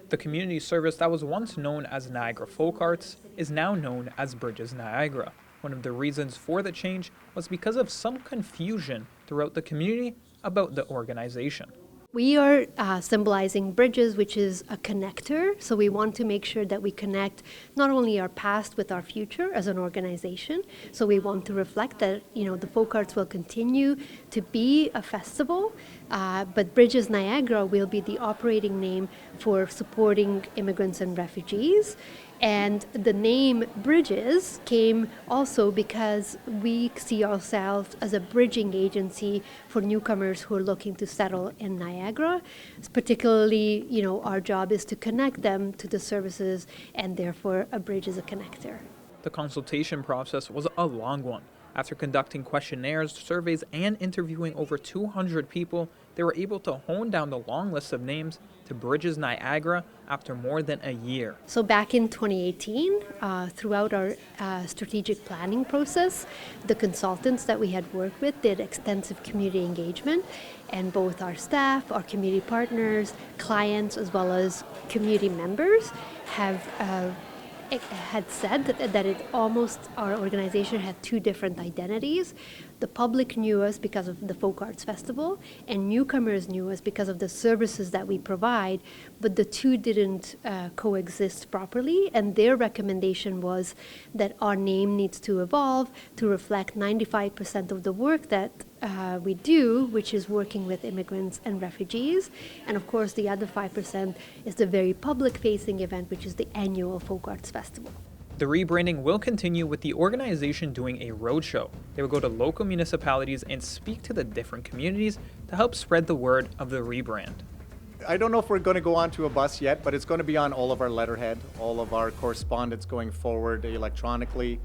The community service that was once known as Niagara Folk Arts is now known as Bridges Niagara. One of the reasons for the change was because of some confusion throughout the community about the organization. We are symbolizing bridges, which is a connector. So we want to make sure that we connect not only our past with our future as an organization. So we want to reflect that, the folk arts will continue to be a festival, but Bridges Niagara will be the operating name for supporting immigrants and refugees. And the name Bridges came also because we see ourselves as a bridging agency for newcomers who are looking to settle in Niagara. Particularly, our job is to connect them to the services, and therefore a bridge is a connector. The consultation process was a long one. After conducting questionnaires, surveys, and interviewing over 200 people, they were able to hone down the long list of names to Bridges Niagara after more than a year. So back in 2018, throughout our strategic planning process, the consultants that we had worked with did extensive community engagement, and both our staff, our community partners, clients, as well as community members had said that our organization had two different identities. The public knew us because of the Folk Arts Festival, and newcomers knew us because of the services that we provide, but the two didn't coexist properly, and their recommendation was that our name needs to evolve to reflect 95% of the work that we do, which is working with immigrants and refugees. And of course, the other 5% is the very public-facing event, which is the annual Folk Arts Festival. The rebranding will continue with the organization doing a roadshow. They will go to local municipalities and speak to the different communities to help spread the word of the rebrand. I don't know if we're going to go onto a bus yet, but it's going to be on all of our letterhead, all of our correspondence going forward electronically,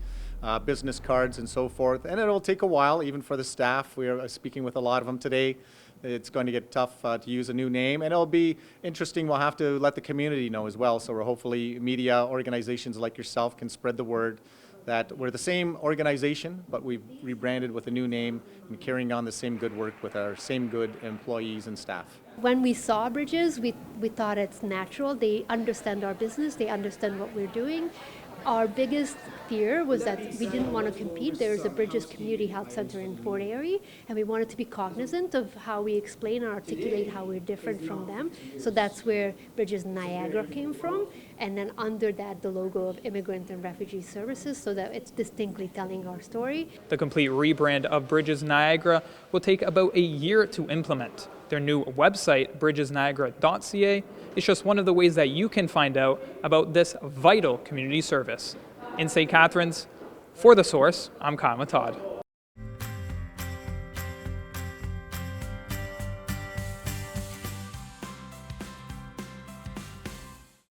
business cards and so forth. And it'll take a while, even for the staff. We are speaking with a lot of them today. It's going to get tough to use a new name, and it'll be interesting. We'll have to let the community know as well. So we're hopefully media organizations like yourself can spread the word that we're the same organization, but we've rebranded with a new name and carrying on the same good work with our same good employees and staff. When we saw Bridges, we thought it's natural. They understand our business. They understand what we're doing. Our biggest fear was that we didn't want to compete. There's a Bridges Community Health Center in Fort Erie, and we wanted to be cognizant of how we explain and articulate how we're different from them. So that's where Bridges Niagara came from, and then under that, the logo of Immigrant and Refugee Services, so that it's distinctly telling our story. The complete rebrand of Bridges Niagara will take about a year to implement. Their new website, bridgesniagara.ca, is just one of the ways that you can find out about this vital community service. In St. Catharines, for The Source, I'm Kyle Matad.